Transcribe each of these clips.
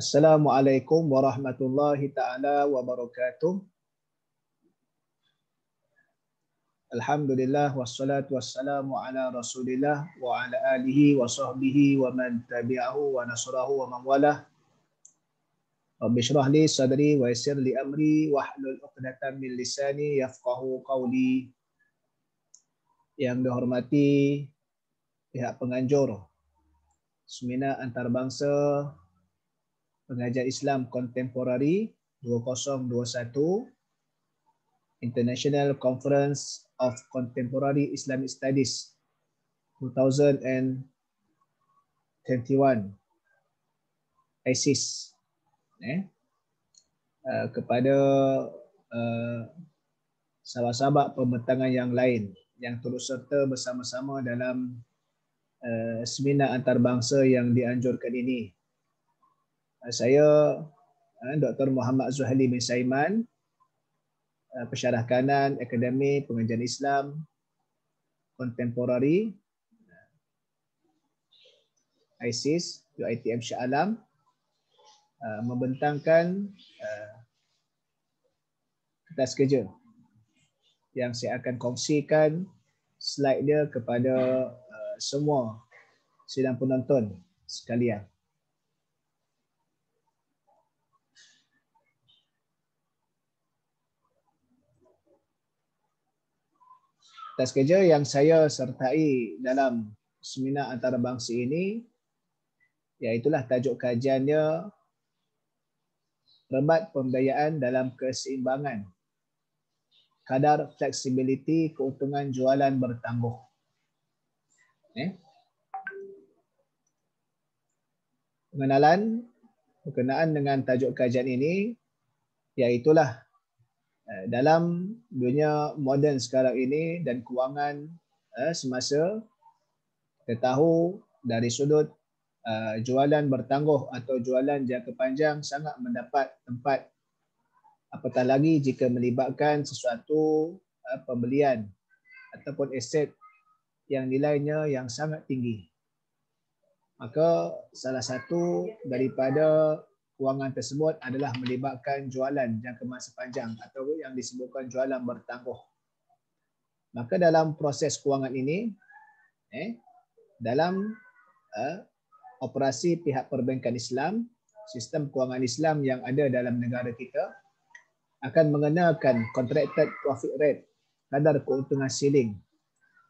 Assalamualaikum warahmatullahi taala wabarakatuh. Alhamdulillah wassalatu wassalamu ala Rasulillah wa ala alihi wa sahbihi wa man tabi'ahu wa nasrahu wa man walah. Rabbi shrah li sadri wa yassir li amri wahlul 'uqdatam min lisani yafqahu qawli. Yang dihormati pihak penganjur Seminar Antarabangsa Pengajian Islam Kontemporari 2021 International Conference of Contemporary Islamic Studies 2021 ISIS kepada sahabat-sahabat pembentangan yang lain yang turut serta bersama-sama dalam seminar antarabangsa yang dianjurkan ini. Saya Dr. Muhammad Zuhaili bin Saiman, Pensyarah Kanan Akademi Pengajian Islam Kontemporari ISIS UiTM Shah Alam, membentangkan kertas kerja yang saya akan kongsikan slide dia kepada semua sidang penonton sekalian. Kertas kerja yang saya sertai dalam seminar antarabangsa ini, iaitulah tajuk kajiannya Rebat Pembiayaan dalam Keseimbangan, Kadar Fleksibiliti Keuntungan Jualan Bertangguh. Pengenalan berkenaan dengan tajuk kajian ini, iaitulah dalam dunia moden sekarang ini dan kewangan semasa, kita tahu dari sudut jualan bertangguh atau jualan jangka panjang sangat mendapat tempat, apatah lagi jika melibatkan sesuatu pembelian ataupun aset yang nilainya yang sangat tinggi. Maka salah satu daripada kewangan tersebut adalah melibatkan jualan jangka masa panjang atau yang disebutkan jualan bertangguh. Maka dalam proses kewangan ini, dalam operasi pihak perbankan Islam, sistem kewangan Islam yang ada dalam negara kita akan mengenakan contracted profit rate, kadar keuntungan ceiling,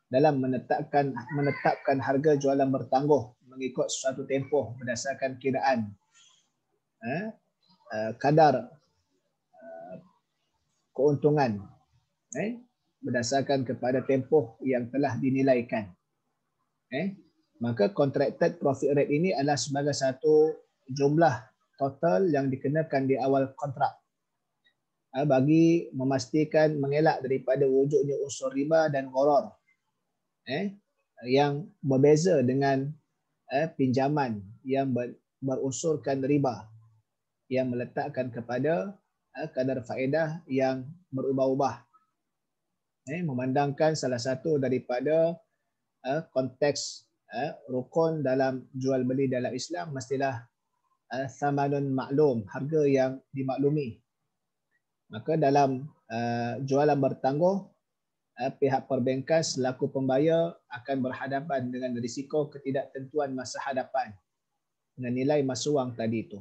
dalam menetapkan harga jualan bertangguh mengikut suatu tempoh berdasarkan kiraan kadar keuntungan berdasarkan kepada tempoh yang telah dinilaikan. Maka contracted profit rate ini adalah sebagai satu jumlah total yang dikenakan di awal kontrak bagi memastikan mengelak daripada wujudnya unsur riba dan gharar yang berbeza dengan pinjaman yang berunsurkan riba, yang meletakkan kepada kadar faedah yang berubah-ubah. Memandangkan salah satu daripada konteks rukun dalam jual beli dalam Islam mestilah thamanun maklum, harga yang dimaklumi. Maka dalam jualan bertangguh, pihak perbankan selaku pembayar akan berhadapan dengan risiko ketidaktentuan masa hadapan dengan nilai masa wang tadi itu.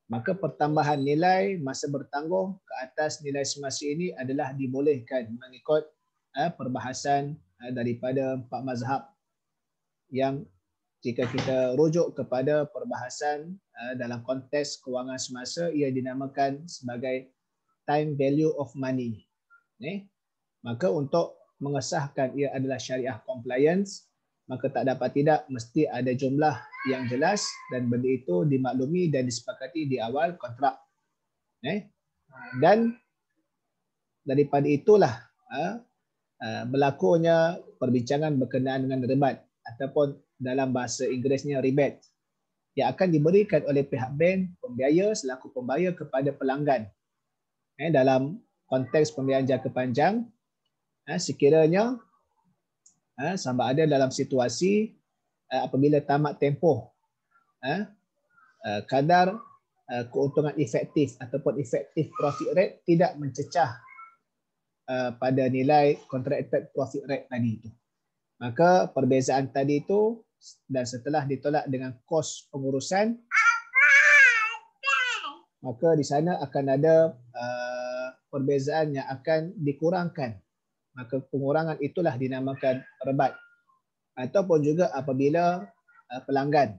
Maka pertambahan nilai masa bertangguh ke atas nilai semasa ini adalah dibolehkan mengikut perbahasan daripada empat mazhab yang jika kita rujuk kepada perbahasan dalam konteks kewangan semasa, ia dinamakan sebagai time value of money. Maka untuk mengesahkan ia adalah syariah compliance, maka tak dapat tidak mesti ada jumlah yang jelas dan benda itu dimaklumi dan disepakati di awal kontrak. Dan daripada itulah berlakunya perbincangan berkenaan dengan rebat ataupun dalam bahasa Inggerisnya rebate yang akan diberikan oleh pihak bank pembiaya selaku pembayar kepada pelanggan dalam konteks pembiayaan jangka panjang sekiranya sama ada dalam situasi apabila tamat tempoh kadar keuntungan efektif ataupun effective profit rate tidak mencecah pada nilai contracted profit rate tadi itu. Maka perbezaan tadi itu dan setelah ditolak dengan kos pengurusan, maka di sana akan ada perbezaan yang akan dikurangkan. Maka pengurangan itulah dinamakan rebat. Ataupun juga apabila pelanggan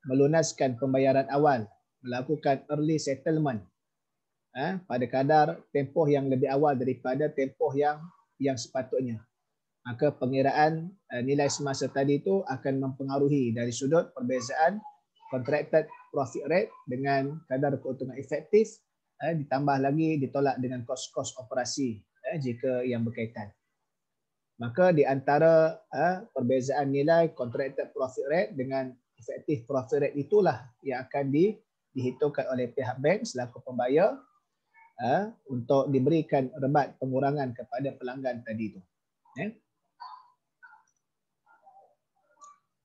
melunaskan pembayaran awal, melakukan early settlement pada kadar tempoh yang lebih awal daripada tempoh yang sepatutnya. Maka pengiraan nilai semasa tadi itu akan mempengaruhi dari sudut perbezaan contracted profit rate dengan kadar keuntungan efektif, ditambah lagi ditolak dengan kos-kos operasi jika yang berkaitan. Maka di antara perbezaan nilai contracted profit rate dengan effective profit rate itulah yang akan dihitungkan oleh pihak bank selaku pembayar untuk diberikan rebat pengurangan kepada pelanggan tadi itu.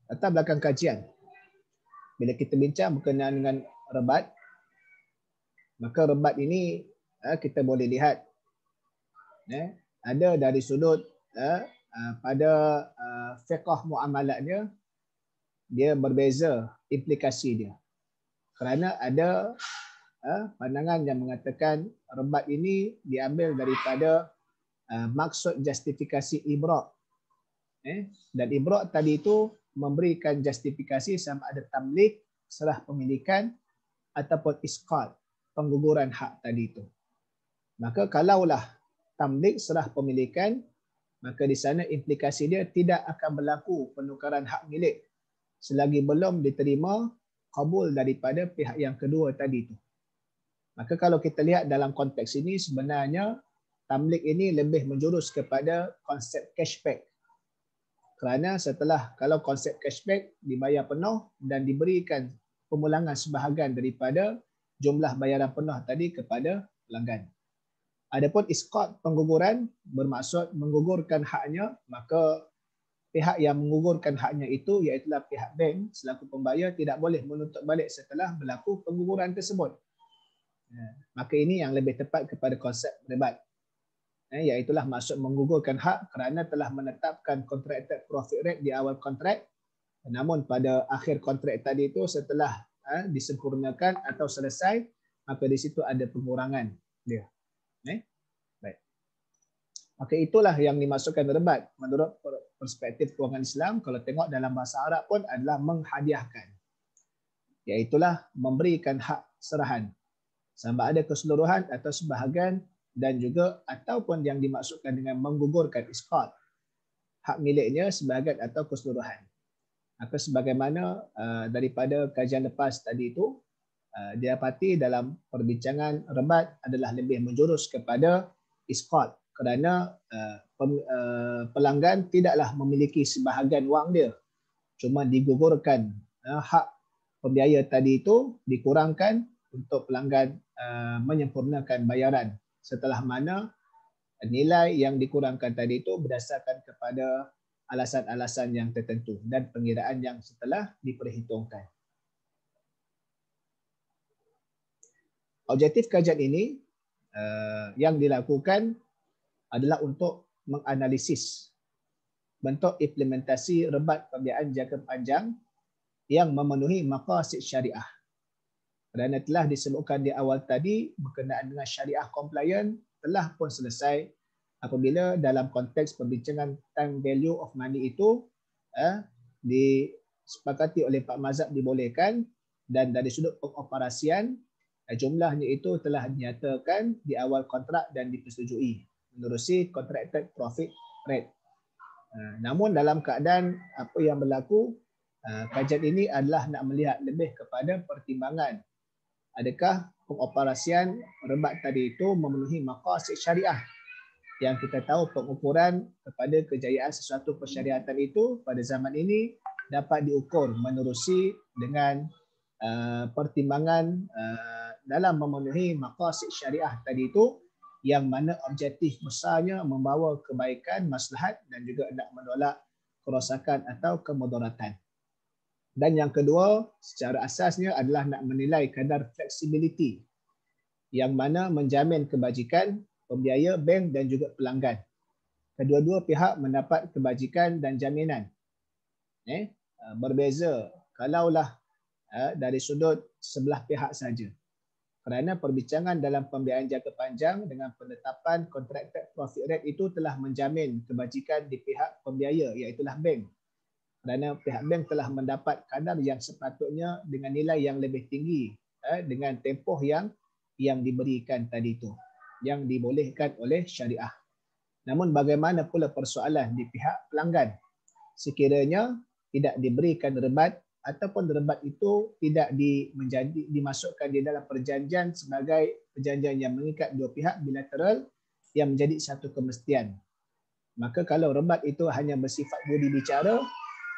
Latar belakang kajian. Bila kita bincang berkenaan dengan rebat, maka rebat ini kita boleh lihat ada dari sudut pada fiqh muamalatnya dia berbeza implikasi dia. Kerana ada pandangan yang mengatakan rebat ini diambil daripada maksud justifikasi ibrak. Dan ibrak tadi itu memberikan justifikasi sama ada tamlik, serah pemilikan ataupun isqat, pengguguran hak tadi itu. Maka kalaulah tamlik serah pemilikan, maka di sana implikasi dia tidak akan berlaku penukaran hak milik selagi belum diterima kabul daripada pihak yang kedua tadi itu. Maka kalau kita lihat dalam konteks ini sebenarnya tamlik ini lebih menjurus kepada konsep cashback. Kerana setelah kalau konsep cashback dibayar penuh dan diberikan pemulangan sebahagian daripada jumlah bayaran penuh tadi kepada pelanggan. Adapun isqat pengguguran bermaksud menggugurkan haknya, maka pihak yang menggugurkan haknya itu iaitulah pihak bank selaku pembayar tidak boleh menuntut balik setelah berlaku pengguguran tersebut. Maka ini yang lebih tepat kepada konsep rebat. Iaitulah maksud menggugurkan hak kerana telah menetapkan contracted profit rate di awal kontrak, namun pada akhir kontrak tadi itu setelah disempurnakan atau selesai, maka di situ ada pengurangan dia. Baik. Maka itulah yang dimaksudkan rebat menurut perspektif kewangan Islam. Kalau tengok dalam bahasa Arab pun adalah menghadiahkan, iaitulah memberikan hak serahan sama ada keseluruhan atau sebahagian, dan juga ataupun yang dimaksudkan dengan menggugurkan isqat, hak miliknya sebahagian atau keseluruhan. Maka sebagaimana daripada kajian lepas tadi itu didapati dalam perbincangan rebat adalah lebih menjurus kepada isqat kerana pelanggan tidaklah memiliki sebahagian wang dia, cuma digugurkan hak pembiaya tadi itu dikurangkan untuk pelanggan menyempurnakan bayaran, setelah mana nilai yang dikurangkan tadi itu berdasarkan kepada alasan-alasan yang tertentu dan pengiraan yang setelah diperhitungkan. Objektif kajian ini yang dilakukan adalah untuk menganalisis bentuk implementasi rebat pembiayaan jangka panjang yang memenuhi maqasid syariah. Kerana telah disebutkan di awal tadi berkenaan dengan syariah compliant telah pun selesai apabila dalam konteks perbincangan time value of money itu disepakati oleh Pak Mazhab dibolehkan, dan dari sudut pengoperasian jumlahnya itu telah dinyatakan di awal kontrak dan dipersetujui menerusi contracted profit rate. Namun dalam keadaan apa yang berlaku, kajian ini adalah nak melihat lebih kepada pertimbangan adakah pengoperasian rebat tadi itu memenuhi maqasid syariah. Yang kita tahu pengukuran kepada kejayaan sesuatu persyariatan itu pada zaman ini dapat diukur menerusi dengan pertimbangan dalam memenuhi maqasid syariah tadi itu, yang mana objektif besarnya membawa kebaikan, maslahat dan juga hendak menolak kerosakan atau kemudaratan. Dan yang kedua, secara asasnya adalah nak menilai kadar flexibility yang mana menjamin kebajikan pembiaya, bank dan juga pelanggan. Kedua-dua pihak mendapat kebajikan dan jaminan. Berbeza kalaulah dari sudut sebelah pihak saja. Kerana perbincangan dalam pembiayaan jangka panjang dengan penetapan contracted profit rate itu telah menjamin kebajikan di pihak pembiaya iaitulah bank. Kerana pihak bank telah mendapat kadar yang sepatutnya dengan nilai yang lebih tinggi dengan tempoh yang diberikan tadi itu, yang dibolehkan oleh syariah. Namun bagaimana pula persoalan di pihak pelanggan? Sekiranya tidak diberikan rebat ataupun rebat itu tidak dimasukkan di dalam perjanjian sebagai perjanjian yang mengikat dua pihak bilateral yang menjadi satu kemestian. Maka kalau rebat itu hanya bersifat budi bicara,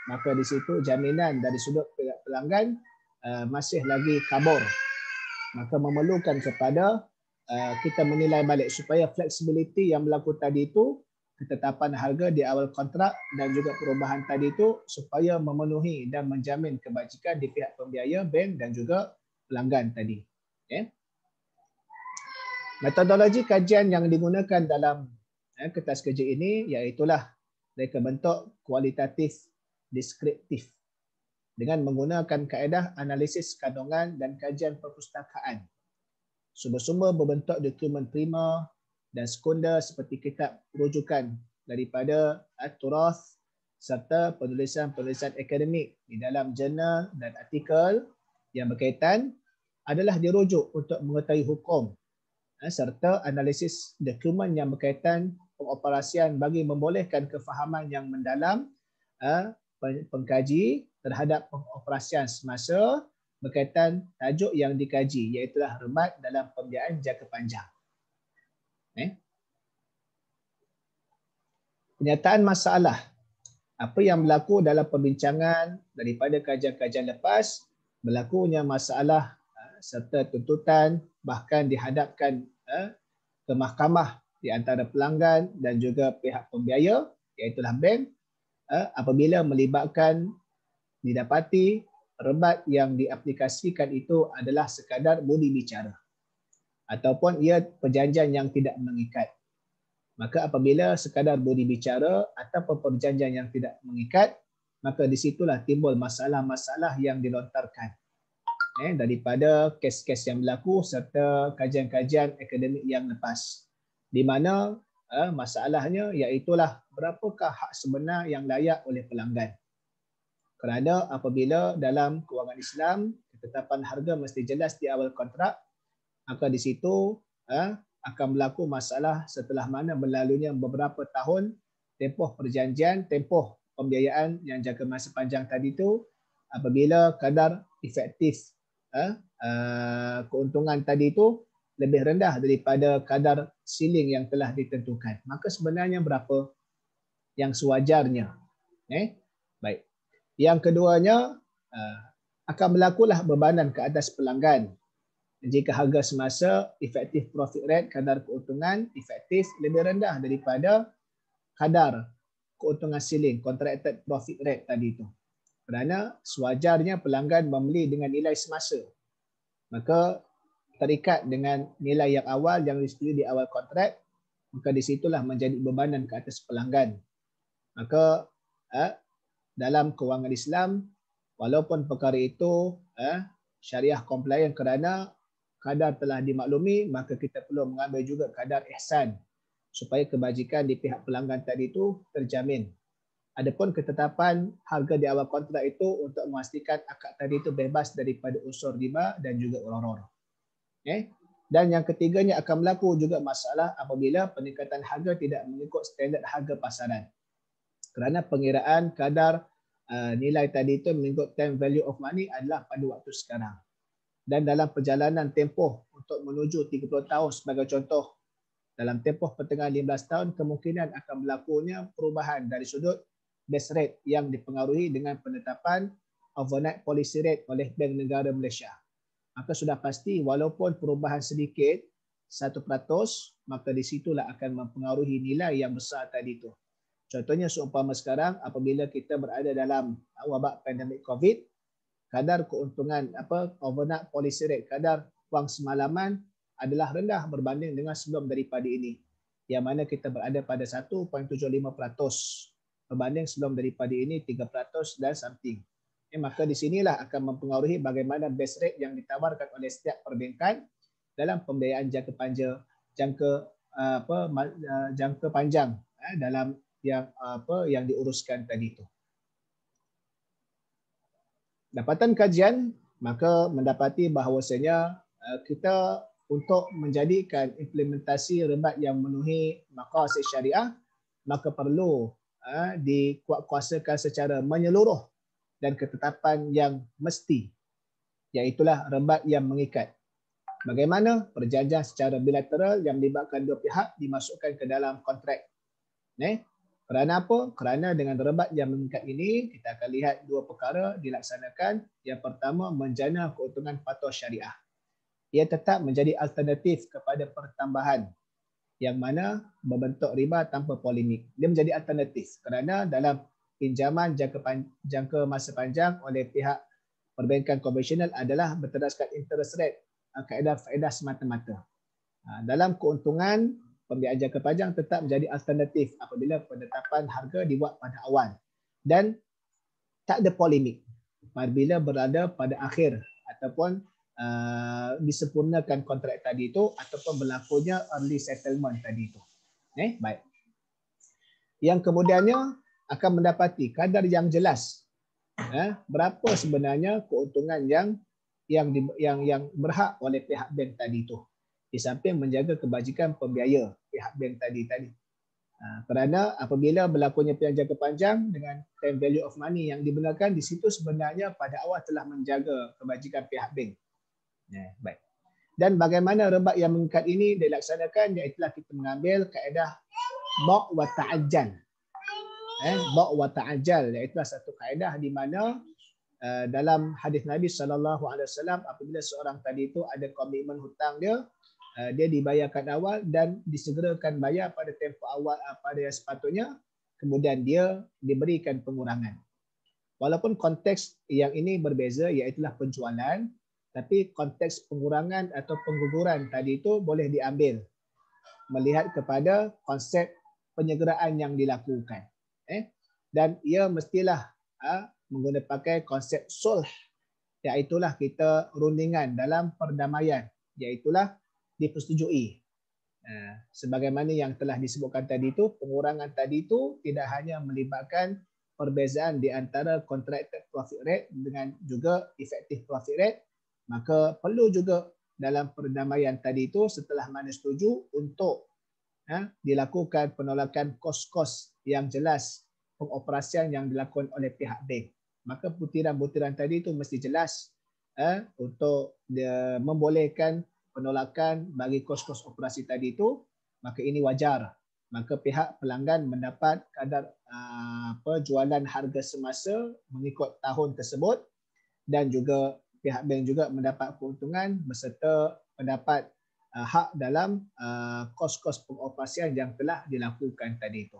maka di situ jaminan dari sudut pihak pelanggan masih lagi kabur. Maka memerlukan kepada kita menilai balik supaya flexibility yang berlaku tadi itu, ketetapan harga di awal kontrak dan juga perubahan tadi itu supaya memenuhi dan menjamin kebajikan di pihak pembiaya, bank dan juga pelanggan tadi. Okay. Metodologi kajian yang digunakan dalam kertas kerja ini iaitulah mereka bentuk kualitatif deskriptif dengan menggunakan kaedah analisis kandungan dan kajian perpustakaan. Sumber-sumber berbentuk dokumen prima dan sekunder seperti kitab rujukan daripada At-Turath serta penulisan-penulisan akademik di dalam jurnal dan artikel yang berkaitan adalah dirujuk untuk mengetahui hukum serta analisis dokumen yang berkaitan pengoperasian bagi membolehkan kefahaman yang mendalam pengkaji terhadap pengoperasian semasa berkaitan tajuk yang dikaji iaitulah rebat dalam pembiayaan jangka panjang. Penyataan masalah. Apa yang berlaku dalam perbincangan daripada kajian-kajian lepas, berlakunya masalah serta tuntutan bahkan dihadapkan ke mahkamah di antara pelanggan dan juga pihak pembiaya iaitulah bank apabila melibatkan didapati rebat yang diaplikasikan itu adalah sekadar budi bicara ataupun ia perjanjian yang tidak mengikat. Maka apabila sekadar budi bicara ataupun perjanjian yang tidak mengikat, maka di situlah timbul masalah-masalah yang dilontarkan daripada kes-kes yang berlaku serta kajian-kajian akademik yang lepas. Di mana masalahnya iaitulah berapakah hak sebenar yang layak oleh pelanggan. Kerana apabila dalam kewangan Islam, ketetapan harga mesti jelas di awal kontrak, maka di situ akan berlaku masalah setelah mana berlalunya beberapa tahun tempoh perjanjian, tempoh pembiayaan yang jangka masa panjang tadi itu, apabila kadar efektif keuntungan tadi itu lebih rendah daripada kadar ceiling yang telah ditentukan. Maka sebenarnya berapa yang sewajarnya. Baik. Yang keduanya, akan berlakulah bebanan ke atas pelanggan. Jika harga semasa efektif profit rate, kadar keuntungan efektif lebih rendah daripada kadar keuntungan ceiling, contracted profit rate tadi itu. Kerana sewajarnya pelanggan membeli dengan nilai semasa. Maka terikat dengan nilai yang awal yang disetujui di awal kontrak, maka di situlah menjadi bebanan ke atas pelanggan. Maka dalam kewangan Islam, walaupun perkara itu syariah compliant kerana kadar telah dimaklumi, maka kita perlu mengambil juga kadar ihsan supaya kebajikan di pihak pelanggan tadi itu terjamin. Adapun ketetapan harga di awal kontrak itu untuk memastikan akad tadi itu bebas daripada unsur riba dan juga urur. Dan yang ketiganya akan berlaku juga masalah apabila peningkatan harga tidak mengikut standard harga pasaran. Kerana pengiraan kadar nilai tadi itu mengikut time value of money adalah pada waktu sekarang. Dan dalam perjalanan tempoh untuk menuju 30 tahun sebagai contoh, dalam tempoh pertengahan 15 tahun kemungkinan akan berlakunya perubahan dari sudut base rate yang dipengaruhi dengan penetapan overnight policy rate oleh Bank Negara Malaysia. Maka sudah pasti walaupun perubahan sedikit 1%, maka di situlah akan mempengaruhi nilai yang besar tadi itu. Contohnya seumpama sekarang apabila kita berada dalam wabak pandemik COVID, kadar keuntungan overnight policy rate, kadar wang semalaman adalah rendah berbanding dengan sebelum daripada ini, yang mana kita berada pada 1.75% berbanding sebelum daripada ini 3% dan something. Maka di sinilah akan mempengaruhi bagaimana base rate yang ditawarkan oleh setiap perbankan dalam pembiayaan jangka panjang, jangka panjang dalam yang diuruskan tadi itu. Dapatan kajian maka mendapati bahawasanya kita untuk menjadikan implementasi ribat yang memenuhi maqasid syariah, maka perlu dikuatkuasakan secara menyeluruh dan ketetapan yang mesti, iaitulah ribat yang mengikat. Bagaimana perjanjian secara bilateral yang melibatkan dua pihak dimasukkan ke dalam kontrak. Kerana apa? Kerana dengan ribat yang mengikat ini, kita akan lihat dua perkara dilaksanakan. Yang pertama, menjana keuntungan patuh syariah. Ia tetap menjadi alternatif kepada pertambahan yang mana berbentuk riba tanpa polemik. Dia menjadi alternatif kerana dalam pinjaman jangka masa panjang oleh pihak perbankan konvensional adalah berdasarkan interest rate, kaedah faedah semata-mata. Dalam keuntungan, pembiayaan jangka panjang tetap menjadi alternatif apabila penetapan harga dibuat pada awal dan tak ada polemik apabila berada pada akhir ataupun disempurnakan kontrak tadi itu ataupun berlakunya early settlement tadi itu. Baik. Yang kemudiannya akan mendapati kadar yang jelas berapa sebenarnya keuntungan yang berhak oleh pihak bank tadi itu. Di samping menjaga kebajikan pembiaya pihak bank tadi. Kerana apabila berlakunya pilihan jangka panjang dengan time value of money yang dibenarkan, di situ sebenarnya pada awal telah menjaga kebajikan pihak bank. Baik. Dan bagaimana ribat yang mengikat ini dilaksanakan, iaitulah kita mengambil kaedah ba' wa ta'ajjal. Ba' wa ta'ajjal iaitulah satu kaedah di mana dalam hadis Nabi SAW apabila seorang tadi itu ada komitmen hutang dia dibayarkan awal dan disegerakan bayar pada tempoh awal pada yang sepatutnya, kemudian dia diberikan pengurangan. Walaupun konteks yang ini berbeza, iaitulah penjualan, tapi konteks pengurangan atau pengguguran tadi itu boleh diambil melihat kepada konsep penyegeraan yang dilakukan. Dan ia mestilah menggunakan pakai konsep sulh, iaitulah kita rundingan dalam perdamaian, iaitulah dipersetujui. Sebagaimana yang telah disebutkan tadi itu, pengurangan tadi itu tidak hanya melibatkan perbezaan di antara contracted profit rate dengan juga effective profit rate, maka perlu juga dalam perdamaian tadi itu setelah mana setuju untuk dilakukan penolakan kos-kos yang jelas pengoperasian yang dilakukan oleh pihak bank. Maka butiran-butiran tadi itu mesti jelas untuk membolehkan penolakan bagi kos-kos operasi tadi itu, maka ini wajar. Maka pihak pelanggan mendapat kadar jualan harga semasa mengikut tahun tersebut dan juga pihak bank juga mendapat keuntungan beserta mendapat hak dalam kos-kos pengoperasian yang telah dilakukan tadi itu.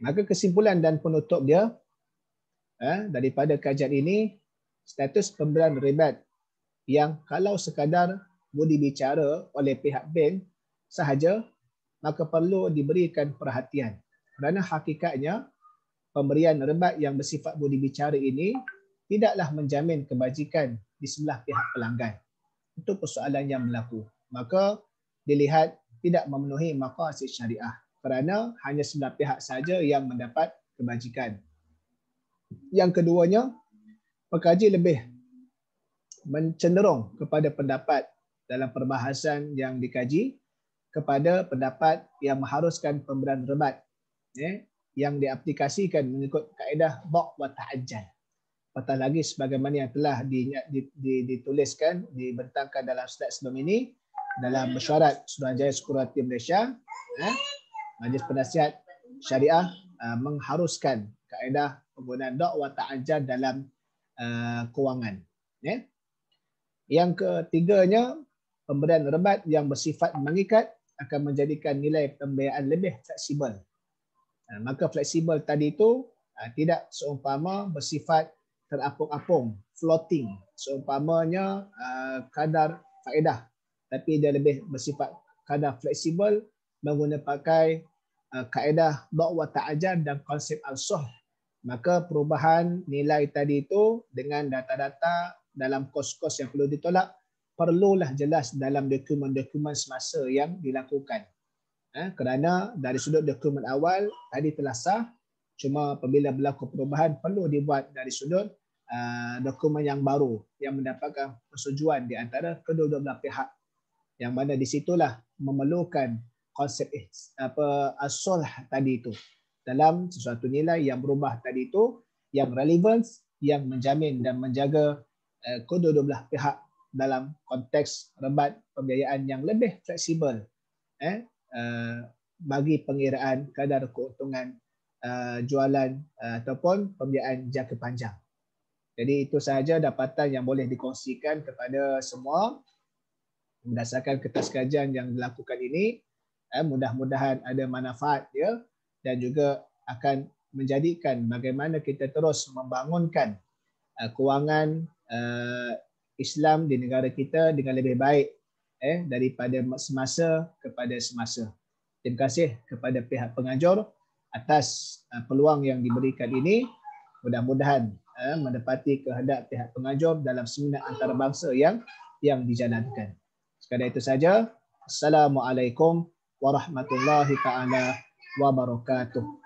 Maka kesimpulan dan penutup dia daripada kajian ini, status pemberian ribat yang kalau sekadar boleh bicara oleh pihak bank sahaja, maka perlu diberikan perhatian. Kerana hakikatnya pemberian ribat yang bersifat boleh bicara ini tidaklah menjamin kebajikan di sebelah pihak pelanggan. Itu persoalan yang berlaku. Maka dilihat tidak memenuhi maqasid syariah kerana hanya sebelah pihak saja yang mendapat kebajikan. Yang keduanya, pekaji lebih mencenderung kepada pendapat dalam perbahasan yang dikaji kepada pendapat yang mengharuskan pemberian ribat yang diaplikasikan mengikut kaedah ba' wa ta'ajjal. Apatah lagi sebagaimana yang telah dituliskan, dibentangkan dalam slide sebelum ini dalam mesyuarat Suruhanjaya Sekuriti Malaysia, Majlis Penasihat Syariah mengharuskan kaedah penggunaan ba' wa ta'ajjal dalam kewangan. Yang ketiganya, pemberian ribat yang bersifat mengikat akan menjadikan nilai pembiayaan lebih fleksibel. Maka fleksibel tadi itu Tidak seumpama bersifat terapung-apung, floating, seumpamanya kadar faedah, tapi dia lebih bersifat kadar fleksibel, pakai kaedah dha' wa ta'ajjal dan konsep al-suh. Maka perubahan nilai tadi itu dengan data-data dalam kos-kos yang perlu ditolak perlulah jelas dalam dokumen-dokumen semasa yang dilakukan. Kerana dari sudut dokumen awal tadi telah sah, cuma apabila berlaku perubahan perlu dibuat dari sudut dokumen yang baru yang mendapatkan persetujuan di antara kedua-dua belah pihak, yang mana di situlah memerlukan konsep as-sulh tadi itu dalam sesuatu nilai yang berubah tadi itu, yang relevan, yang menjamin dan menjaga kedua-dua belah pihak dalam konteks rebat pembiayaan yang lebih fleksibel bagi pengiraan kadar keuntungan jualan ataupun pembiayaan jangka panjang. Jadi itu sahaja dapatan yang boleh dikongsikan kepada semua berdasarkan kertas kajian yang dilakukan ini. Mudah-mudahan ada manfaat dia dan juga akan menjadikan bagaimana kita terus membangunkan kewangan Islam di negara kita dengan lebih baik daripada semasa kepada semasa. Terima kasih kepada pihak pengajar atas peluang yang diberikan ini. Mudah-mudahan mendapati kehendak pihak pengajar dalam seminar antarabangsa yang dijalankan. Sekadar itu saja. Assalamualaikum warahmatullahi taala wabarakatuh.